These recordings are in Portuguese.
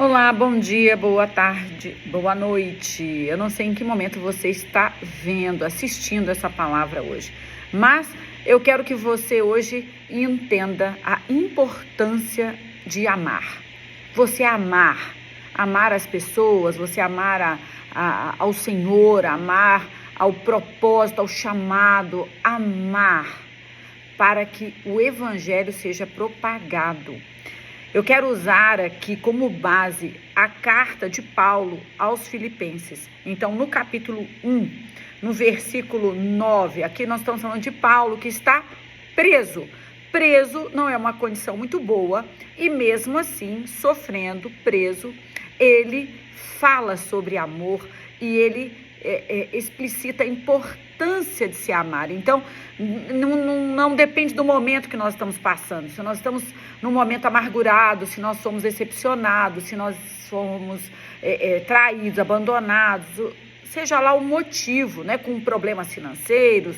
Olá, bom dia, boa tarde, boa noite. Eu não sei em que momento você está vendo, assistindo essa palavra hoje, mas eu quero que você hoje entenda a importância de amar. Você amar as pessoas, você amar ao Senhor, amar ao propósito, ao chamado, amar para que o evangelho seja propagado. Eu quero usar aqui como base a carta de Paulo aos Filipenses. Então, no capítulo 1, no versículo 9, aqui nós estamos falando de Paulo que está preso. Preso não é uma condição muito boa e mesmo assim, sofrendo, preso, ele fala sobre amor e ele explicita a importância de se amar. Então, não depende do momento que nós estamos passando. Se nós estamos num momento amargurado, se nós somos decepcionados, se nós somos traídos, abandonados, seja lá o motivo, né, com problemas financeiros,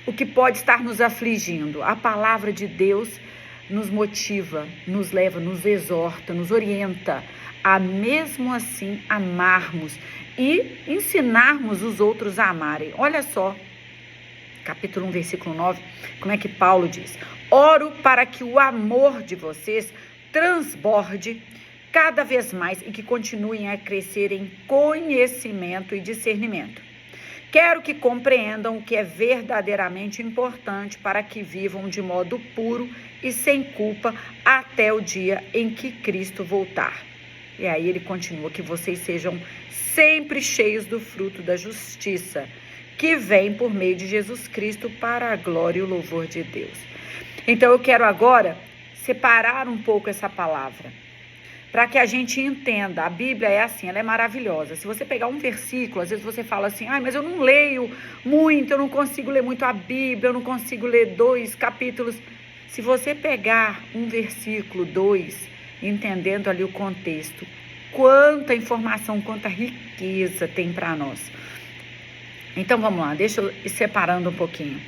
o que pode estar nos afligindo. A palavra de Deus nos motiva, nos leva, nos exorta, nos orienta a mesmo assim amarmos e ensinarmos os outros a amarem. Olha só, capítulo 1, versículo 9, como é que Paulo diz: oro para que o amor de vocês transborde cada vez mais e que continuem a crescer em conhecimento e discernimento. Quero que compreendam o que é verdadeiramente importante para que vivam de modo puro e sem culpa até o dia em que Cristo voltar. E aí ele continua: que vocês sejam sempre cheios do fruto da justiça, que vem por meio de Jesus Cristo para a glória e o louvor de Deus. Então eu quero agora separar um pouco essa palavra, para que a gente entenda. A Bíblia é assim, ela é maravilhosa. Se você pegar um versículo, às vezes você fala assim: mas eu não leio muito, eu não consigo ler muito a Bíblia, eu não consigo ler 2 capítulos. Se você pegar um versículo, 2, entendendo ali o contexto, quanta informação, quanta riqueza tem para nós. Então vamos lá, deixa eu ir separando um pouquinho.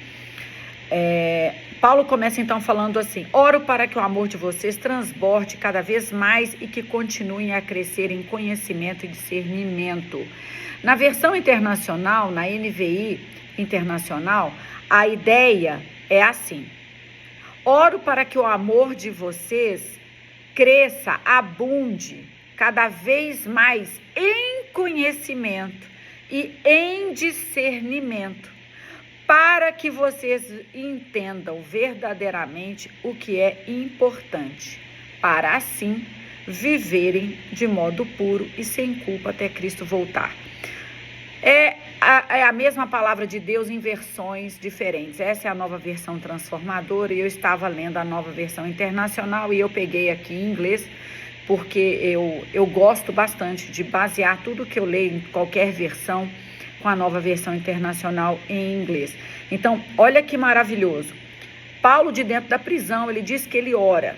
Paulo começa então falando assim: oro para que o amor de vocês transborde cada vez mais e que continuem a crescer em conhecimento e discernimento. Na versão internacional, na NVI internacional, a ideia é assim: oro para que o amor de vocês cresça, abunde cada vez mais em conhecimento e em discernimento, para que vocês entendam verdadeiramente o que é importante, para assim viverem de modo puro e sem culpa até Cristo voltar. É a mesma palavra de Deus em versões diferentes. Essa é a nova versão transformadora e eu estava lendo a nova versão internacional e eu peguei aqui em inglês, porque eu gosto bastante de basear tudo que eu leio em qualquer versão com a nova versão internacional em inglês. Então, olha que maravilhoso. Paulo, de dentro da prisão, ele diz que ele ora.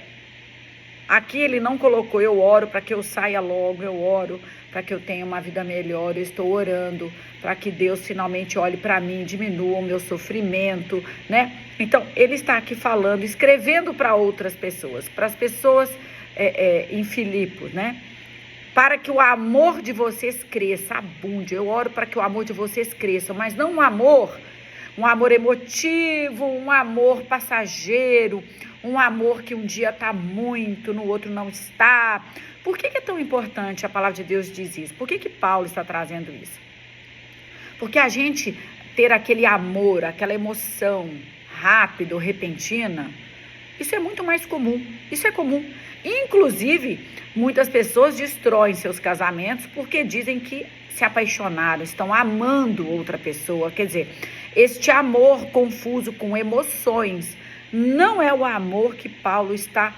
Aqui ele não colocou: eu oro para que eu saia logo, eu oro para que eu tenha uma vida melhor, eu estou orando para que Deus finalmente olhe para mim, diminua o meu sofrimento, né? Então, ele está aqui falando, escrevendo para outras pessoas, para as pessoas em Filipos, né? Para que o amor de vocês cresça, abunde. Eu oro para que o amor de vocês cresça, mas não um amor emotivo, um amor passageiro, um amor que um dia está muito, no outro não está. Por que é tão importante? A palavra de Deus diz isso. Por que Paulo está trazendo isso? Porque a gente ter aquele amor, aquela emoção rápida ou repentina, isso é muito mais comum. Isso é comum. Inclusive, muitas pessoas destroem seus casamentos porque dizem que se apaixonaram, estão amando outra pessoa. Quer dizer, este amor confuso com emoções não é o amor que Paulo está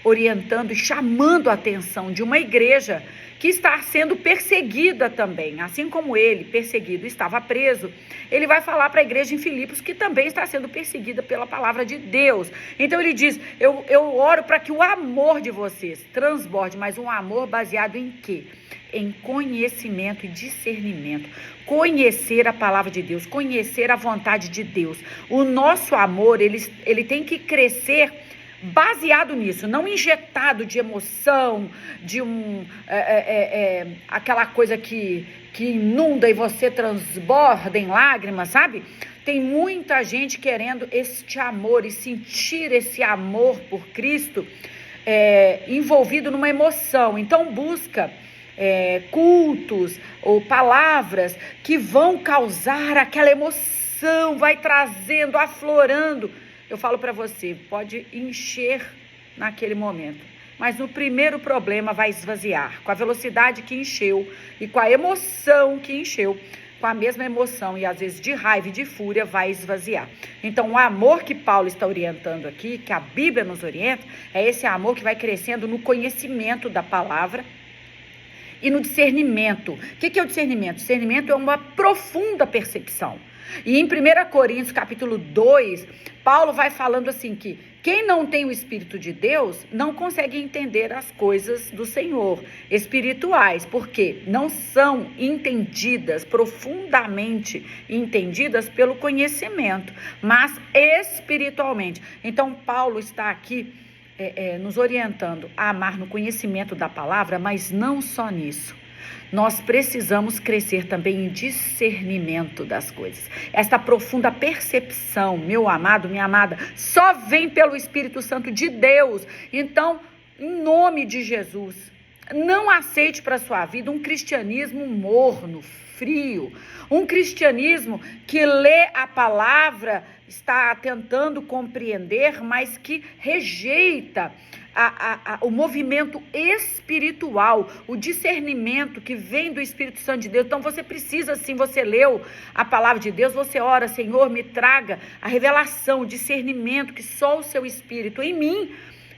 orientando e chamando a atenção de uma igreja que está sendo perseguida também, assim como ele, perseguido, estava preso. Ele vai falar para a igreja em Filipos que também está sendo perseguida pela palavra de Deus. Então ele diz: eu oro para que o amor de vocês transborde, mas um amor baseado em quê? Em conhecimento e discernimento. Conhecer a palavra de Deus, conhecer a vontade de Deus. O nosso amor, ele tem que crescer baseado nisso, não injetado de emoção, de aquela coisa que inunda e você transborda em lágrimas, sabe? Tem muita gente querendo este amor e sentir esse amor por Cristo envolvido numa emoção. Então busca cultos ou palavras que vão causar aquela emoção, vai trazendo, aflorando. Eu falo para você, pode encher naquele momento, mas no primeiro problema vai esvaziar, com a velocidade que encheu e com a emoção que encheu, com a mesma emoção e às vezes de raiva e de fúria vai esvaziar. Então o amor que Paulo está orientando aqui, que a Bíblia nos orienta, é esse amor que vai crescendo no conhecimento da palavra e no discernimento. O que é o discernimento? Discernimento é uma profunda percepção. E em 1 Coríntios capítulo 2, Paulo vai falando assim que quem não tem o Espírito de Deus não consegue entender as coisas do Senhor, espirituais, porque não são entendidas, profundamente entendidas pelo conhecimento, mas espiritualmente. Então Paulo está aqui nos orientando a amar no conhecimento da palavra, mas não só nisso. Nós precisamos crescer também em discernimento das coisas. Esta profunda percepção, meu amado, minha amada, só vem pelo Espírito Santo de Deus. Então, em nome de Jesus, não aceite para a sua vida um cristianismo morno, frio, um cristianismo que lê a palavra, está tentando compreender, mas que rejeita o movimento espiritual, o discernimento que vem do Espírito Santo de Deus. Então você precisa, sim, você leu a palavra de Deus, você ora, Senhor, me traga a revelação, o discernimento que só o seu Espírito em mim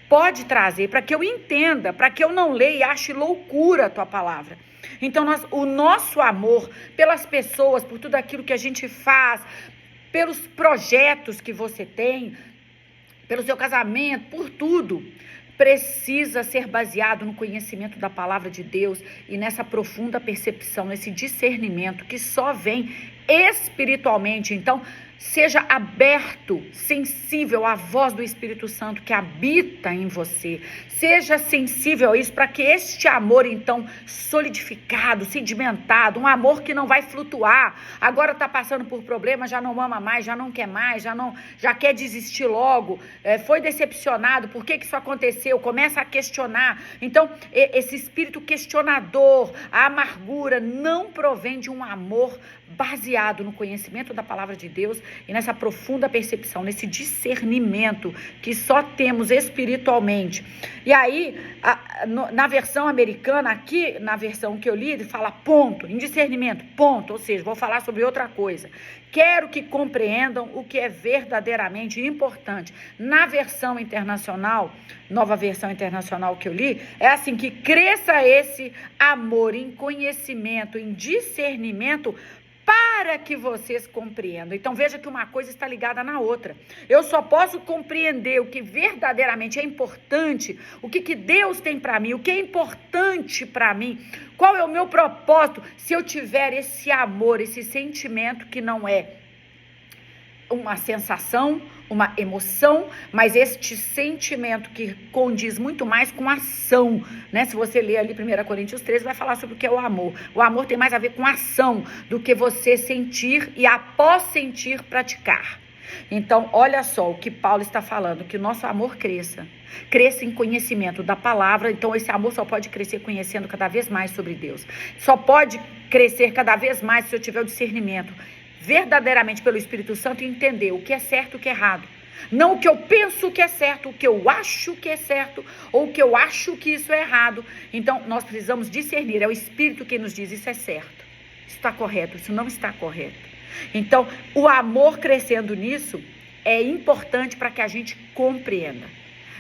pode trazer, para que eu entenda, para que eu não leia e ache loucura a tua palavra. Então o nosso amor pelas pessoas, por tudo aquilo que a gente faz, pelos projetos que você tem, pelo seu casamento, por tudo, precisa ser baseado no conhecimento da palavra de Deus e nessa profunda percepção, nesse discernimento que só vem espiritualmente. Então, seja aberto, sensível à voz do Espírito Santo que habita em você. Seja sensível a isso, para que este amor, então, solidificado, sedimentado, um amor que não vai flutuar, agora está passando por problemas, já não ama mais, já não quer mais, já quer desistir logo, foi decepcionado, por que isso aconteceu? Começa a questionar. Então, esse espírito questionador, a amargura, não provém de um amor baseado no conhecimento da palavra de Deus e nessa profunda percepção, nesse discernimento que só temos espiritualmente. E aí, na versão americana, aqui na versão que eu li, ele fala ponto, em discernimento, ponto, ou seja, vou falar sobre outra coisa. Quero que compreendam o que é verdadeiramente importante. Na versão internacional, nova versão internacional que eu li, é assim, que cresça esse amor em conhecimento, em discernimento, para que vocês compreendam. Então veja que uma coisa está ligada na outra. Eu só posso compreender o que verdadeiramente é importante, o que Deus tem para mim, o que é importante para mim, qual é o meu propósito, se eu tiver esse amor, esse sentimento que não é uma sensação, uma emoção, mas este sentimento que condiz muito mais com ação, né? Se você ler ali 1 Coríntios 13, vai falar sobre o que é o amor. O amor tem mais a ver com ação do que você sentir e após sentir praticar. Então, olha só o que Paulo está falando, que o nosso amor cresça em conhecimento da palavra. Então esse amor só pode crescer conhecendo cada vez mais sobre Deus. Só pode crescer cada vez mais se eu tiver o discernimento verdadeiramente pelo Espírito Santo e entender o que é certo e o que é errado. Não o que eu penso que é certo, o que eu acho que é certo, ou o que eu acho que isso é errado. Então, nós precisamos discernir. É o Espírito quem nos diz, isso é certo, isso está correto, isso não está correto. Então, o amor crescendo nisso é importante para que a gente compreenda.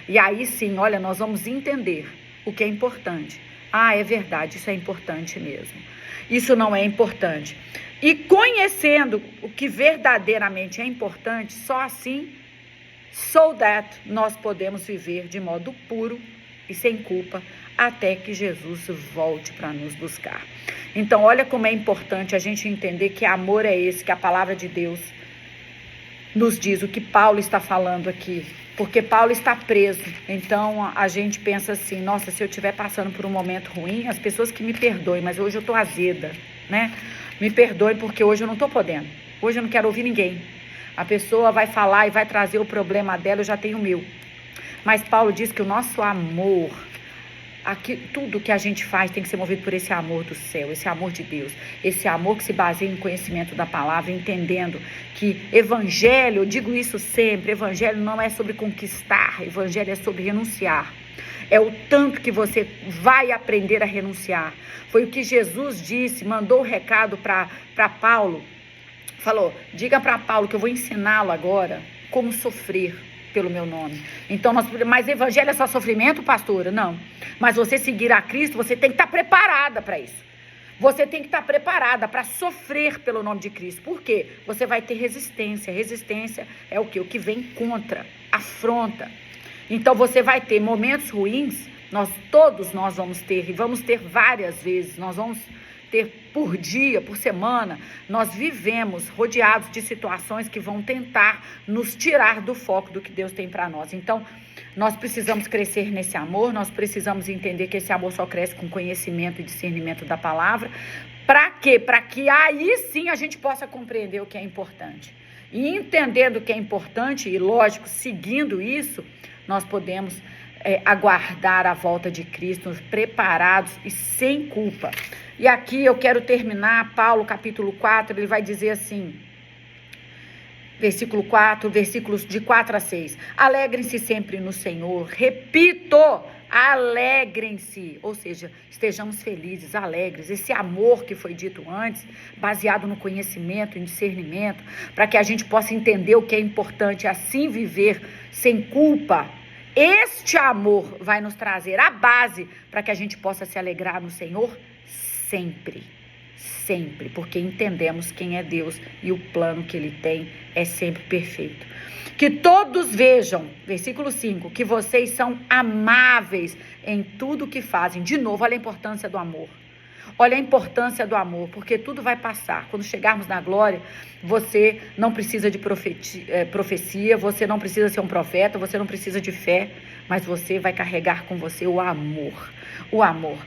E aí sim, olha, nós vamos entender o que é importante. Ah, é verdade, isso é importante mesmo. Isso não é importante. E conhecendo o que verdadeiramente é importante, só assim, so that nós podemos viver de modo puro e sem culpa até que Jesus volte para nos buscar. Então, olha como é importante a gente entender que amor é esse, que a palavra de Deus nos diz o que Paulo está falando aqui, porque Paulo está preso. Então a gente pensa assim, nossa, se eu estiver passando por um momento ruim, as pessoas que me perdoem, mas hoje eu estou azeda, né? Me perdoem porque hoje eu não estou podendo, hoje eu não quero ouvir ninguém. A pessoa vai falar e vai trazer o problema dela, eu já tenho o meu. Mas Paulo diz que o nosso amor, tudo que a gente faz tem que ser movido por esse amor do céu, esse amor de Deus, esse amor que se baseia em conhecimento da palavra, entendendo que evangelho, eu digo isso sempre, evangelho não é sobre conquistar, evangelho é sobre renunciar. É o tanto que você vai aprender a renunciar. Foi o que Jesus disse, mandou o recado para Paulo, falou, diga para Paulo que eu vou ensiná-lo agora como sofrer pelo meu nome. Então, mas evangelho é só sofrimento, pastora? Não. Mas você seguir a Cristo, você tem que estar preparada para isso. Você tem que estar preparada para sofrer pelo nome de Cristo. Por quê? Você vai ter resistência. Resistência é o quê? O que vem contra, afronta. Então, você vai ter momentos ruins, todos nós vamos ter, e vamos ter várias vezes, nós vamos ter por dia, por semana, nós vivemos rodeados de situações que vão tentar nos tirar do foco do que Deus tem para nós. Então, nós precisamos crescer nesse amor, nós precisamos entender que esse amor só cresce com conhecimento e discernimento da palavra. Para quê? Para que aí sim a gente possa compreender o que é importante. E entendendo o que é importante, e lógico, seguindo isso, nós podemos aguardar a volta de Cristo, preparados e sem culpa. E aqui eu quero terminar, Paulo, capítulo 4, ele vai dizer assim, versículo 4, versículos de 4 a 6. Alegrem-se sempre no Senhor. Repito, alegrem-se. Ou seja, estejamos felizes, alegres. Esse amor que foi dito antes, baseado no conhecimento, em discernimento, para que a gente possa entender o que é importante, assim viver sem culpa. Este amor vai nos trazer a base para que a gente possa se alegrar no Senhor sempre, sempre, porque entendemos quem é Deus e o plano que Ele tem é sempre perfeito. Que todos vejam, versículo 5, que vocês são amáveis em tudo que fazem. De novo, olha a importância do amor. Olha a importância do amor, porque tudo vai passar. Quando chegarmos na glória, você não precisa de profecia, você não precisa ser um profeta, você não precisa de fé, mas você vai carregar com você o amor. O amor.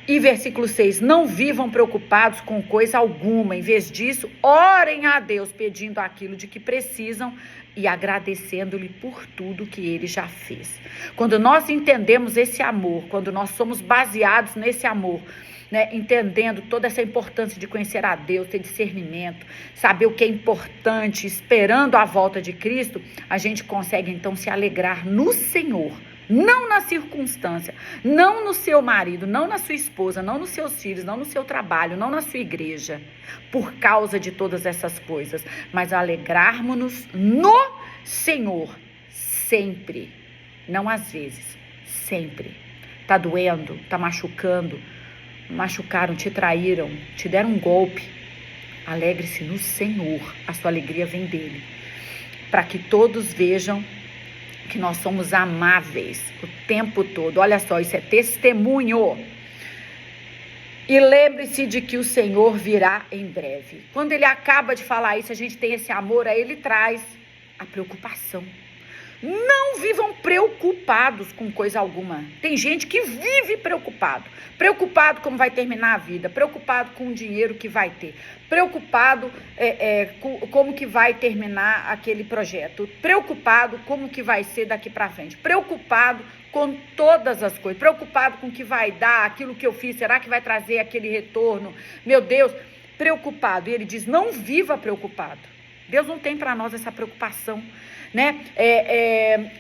E versículo 6, não vivam preocupados com coisa alguma, em vez disso, orem a Deus pedindo aquilo de que precisam e agradecendo-lhe por tudo que Ele já fez. Quando nós entendemos esse amor, quando nós somos baseados nesse amor, né, entendendo toda essa importância de conhecer a Deus, ter discernimento, saber o que é importante, esperando a volta de Cristo, a gente consegue então se alegrar no Senhor. Não na circunstância, não no seu marido, não na sua esposa, não nos seus filhos, não no seu trabalho, não na sua igreja, por causa de todas essas coisas, mas alegrarmos-nos no Senhor, sempre, não às vezes, sempre. Tá doendo, tá machucando, machucaram, te traíram, te deram um golpe, alegre-se no Senhor, a sua alegria vem dele, para que todos vejam que nós somos amáveis o tempo todo. Olha só, isso é testemunho. E lembre-se de que o Senhor virá em breve. Quando ele acaba de falar isso, a gente tem esse amor, aí ele traz a preocupação. Não vivam preocupados com coisa alguma. Tem gente que vive preocupado como vai terminar a vida, preocupado com o dinheiro que vai ter, preocupado como que vai terminar aquele projeto, preocupado como que vai ser daqui para frente, preocupado com todas as coisas, preocupado com o que vai dar, aquilo que eu fiz, será que vai trazer aquele retorno? Meu Deus, preocupado. E ele diz, não viva preocupado. Deus não tem para nós essa preocupação, né?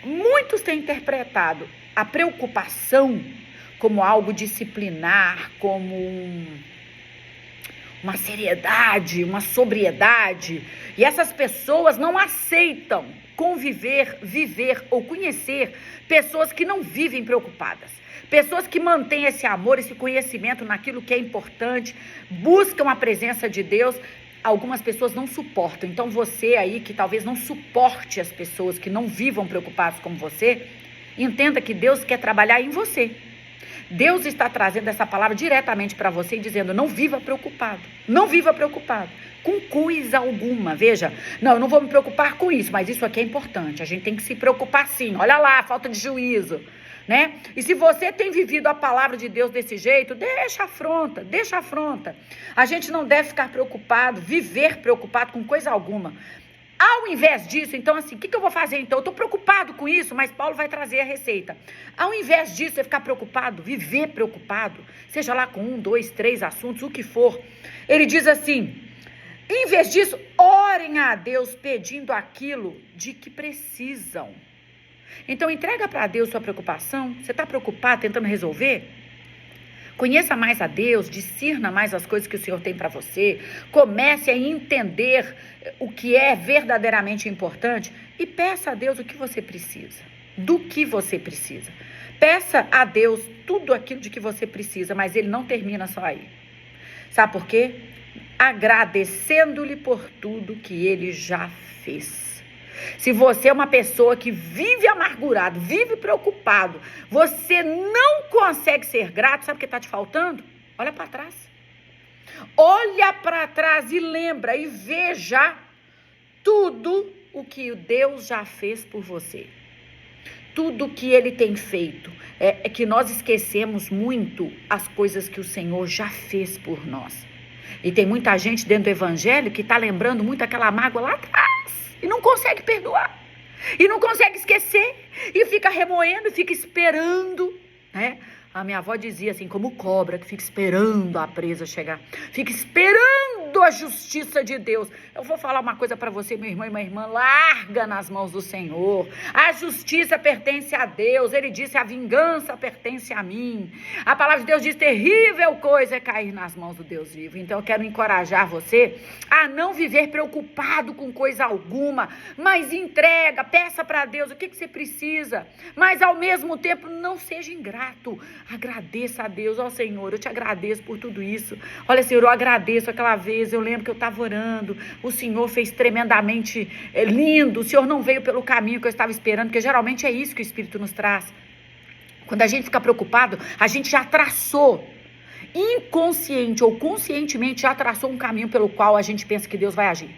Muitos têm interpretado a preocupação como algo disciplinar, como uma seriedade, uma sobriedade. E essas pessoas não aceitam conviver, viver ou conhecer pessoas que não vivem preocupadas. Pessoas que mantêm esse amor, esse conhecimento naquilo que é importante, buscam a presença de Deus. Algumas pessoas não suportam. Então você aí que talvez não suporte as pessoas que não vivam preocupados como você, entenda que Deus quer trabalhar em você. Deus está trazendo essa palavra diretamente para você e dizendo: não viva preocupado, não viva preocupado com coisa alguma. Veja, não, eu não vou me preocupar com isso, mas isso aqui é importante, a gente tem que se preocupar sim. Olha lá, falta de juízo, né? E se você tem vivido a palavra de Deus desse jeito, deixa a afronta, deixa a afronta. A gente não deve ficar preocupado, viver preocupado com coisa alguma. Ao invés disso, então assim, o que eu vou fazer então? Eu estou preocupado com isso, mas Paulo vai trazer a receita. Ao invés disso, você ficar preocupado, viver preocupado, seja lá com 1, 2, 3 assuntos, o que for. Ele diz assim, em vez disso, orem a Deus pedindo aquilo de que precisam. Então entrega para Deus sua preocupação. Você está preocupado, tentando resolver? Conheça mais a Deus, discirna mais as coisas que o Senhor tem para você, comece a entender o que é verdadeiramente importante e peça a Deus o que você precisa, do que você precisa. Peça a Deus tudo aquilo de que você precisa, mas Ele não termina só aí. Sabe por quê? Agradecendo-lhe por tudo que Ele já fez. Se você é uma pessoa que vive amargurado, vive preocupado, você não consegue ser grato, sabe o que está te faltando? Olha para trás. Olha para trás e lembra e veja tudo o que Deus já fez por você. Tudo que Ele tem feito. É que nós esquecemos muito as coisas que o Senhor já fez por nós. E tem muita gente dentro do evangelho que está lembrando muito aquela mágoa lá atrás. E não consegue perdoar. E não consegue esquecer. E fica remoendo, fica esperando, né? A minha avó dizia assim, como cobra que fica esperando a presa chegar. Fica esperando a justiça de Deus. Eu vou falar uma coisa para você, meu irmão e minha irmã. Larga nas mãos do Senhor. A justiça pertence a Deus. Ele disse, a vingança pertence a mim. A palavra de Deus diz, terrível coisa é cair nas mãos do Deus vivo. Então eu quero encorajar você a não viver preocupado com coisa alguma. Mas entrega, peça para Deus o que você precisa. Mas ao mesmo tempo não seja ingrato. Agradeça a Deus, ó Senhor, eu te agradeço por tudo isso. Olha, Senhor, eu agradeço aquela vez, eu lembro que eu estava orando, o Senhor fez tremendamente lindo, o Senhor não veio pelo caminho que eu estava esperando, porque geralmente é isso que o Espírito nos traz. Quando a gente fica preocupado, a gente já traçou, inconsciente ou conscientemente, já traçou um caminho pelo qual a gente pensa que Deus vai agir.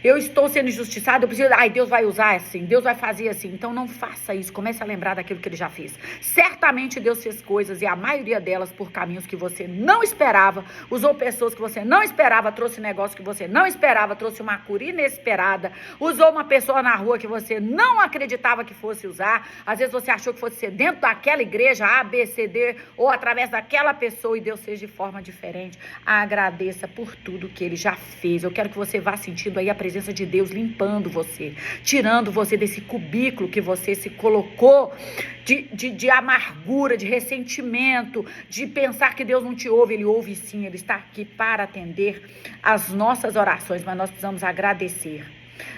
Eu estou sendo injustiçado, eu preciso, Deus vai usar assim, Deus vai fazer assim. Então não faça isso, comece a lembrar daquilo que Ele já fez. Certamente Deus fez coisas, e a maioria delas por caminhos que você não esperava, usou pessoas que você não esperava, trouxe negócio que você não esperava, trouxe uma cura inesperada, usou uma pessoa na rua que você não acreditava que fosse usar. Às vezes você achou que fosse ser dentro daquela igreja, A, B, C, D, ou através daquela pessoa, e Deus fez de forma diferente. Agradeça por tudo que Ele já fez. Eu quero que você vá sentindo aí a presença de Deus limpando você, tirando você desse cubículo que você se colocou de amargura, de ressentimento, de pensar que Deus não te ouve. Ele ouve sim, Ele está aqui para atender as nossas orações, mas nós precisamos agradecer.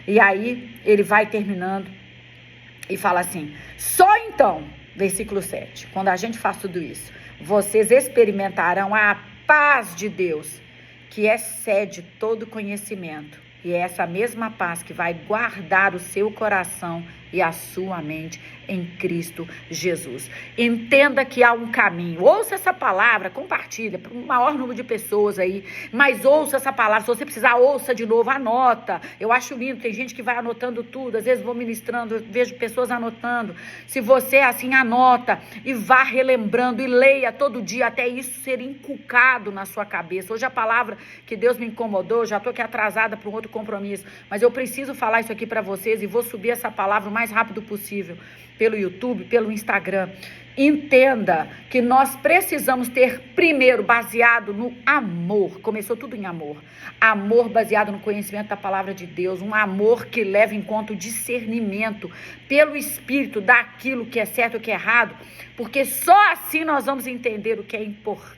E aí ele vai terminando e fala assim, só então, versículo 7, quando a gente faz tudo isso, vocês experimentarão a paz de Deus, que excede todo conhecimento. E é essa mesma paz que vai guardar o seu coração e a sua mente em Cristo Jesus. Entenda que há um caminho. Ouça essa palavra, compartilha para um maior número de pessoas aí. Mas ouça essa palavra. Se você precisar, ouça de novo, anota. Eu acho lindo, tem gente que vai anotando tudo. Às vezes vou ministrando, vejo pessoas anotando. Se você assim, anota e vá relembrando e leia todo dia até isso ser inculcado na sua cabeça. Hoje a palavra que Deus me incomodou, já estou aqui atrasada para um outro compromisso, mas eu preciso falar isso aqui para vocês e vou subir essa palavra o mais rápido possível pelo YouTube, pelo Instagram. Entenda que nós precisamos ter primeiro baseado no amor. Começou tudo em amor. Amor baseado no conhecimento da palavra de Deus, um amor que leva em conta o discernimento pelo Espírito daquilo que é certo e o que é errado, porque só assim nós vamos entender o que é importante.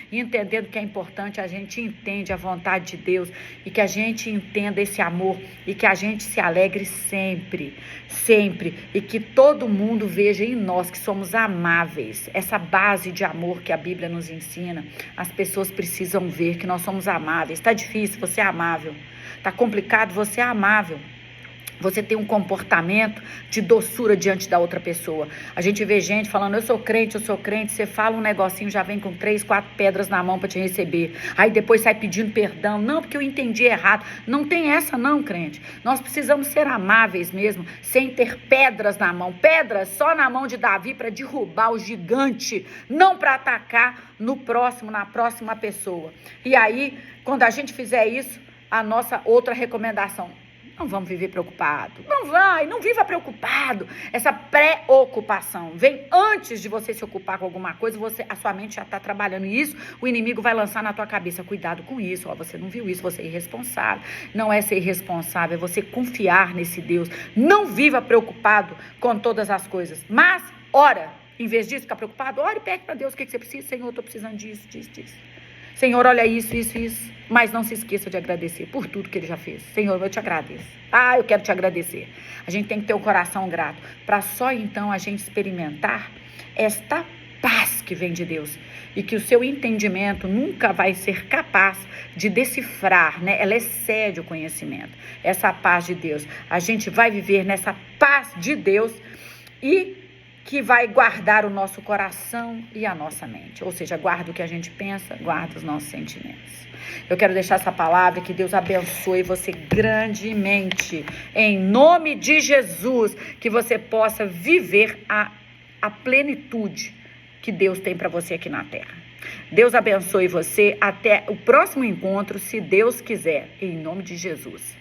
E entendendo que é importante, a gente entende a vontade de Deus e que a gente entenda esse amor e que a gente se alegre sempre, sempre, e que todo mundo veja em nós que somos amáveis. Essa base de amor que a Bíblia nos ensina, as pessoas precisam ver que nós somos amáveis. Está difícil, você é amável. Está complicado, você é amável. Você tem um comportamento de doçura diante da outra pessoa. A gente vê gente falando, eu sou crente. Você fala um negocinho, já vem com 3, 4 pedras na mão para te receber. Aí depois sai pedindo perdão. Não, porque eu entendi errado. Não tem essa não, crente. Nós precisamos ser amáveis mesmo, sem ter pedras na mão. Pedras só na mão de Davi para derrubar o gigante, não para atacar no próximo, na próxima pessoa. E aí, quando a gente fizer isso, a nossa outra recomendação: não vamos viver preocupado. Não viva preocupado. Essa preocupação vem antes de você se ocupar com alguma coisa, a sua mente já está trabalhando. E isso, o inimigo vai lançar na tua cabeça. Cuidado com isso. Ó, você não viu isso, você é irresponsável. Não é ser irresponsável, é você confiar nesse Deus. Não viva preocupado com todas as coisas. Mas, ora, em vez disso, ficar preocupado, ore e pede para Deus o que você precisa. Senhor, eu estou precisando disso. Senhor, olha isso. Mas não se esqueça de agradecer por tudo que Ele já fez. Senhor, eu te agradeço. Eu quero te agradecer. A gente tem que ter um coração grato, para só então a gente experimentar esta paz que vem de Deus. E que o seu entendimento nunca vai ser capaz de decifrar, né? Ela excede o conhecimento. Essa paz de Deus. A gente vai viver nessa paz de Deus e que vai guardar o nosso coração e a nossa mente. Ou seja, guarda o que a gente pensa, guarda os nossos sentimentos. Eu quero deixar essa palavra, que Deus abençoe você grandemente. Em nome de Jesus, que você possa viver a plenitude que Deus tem para você aqui na terra. Deus abençoe você. Até o próximo encontro, se Deus quiser. Em nome de Jesus.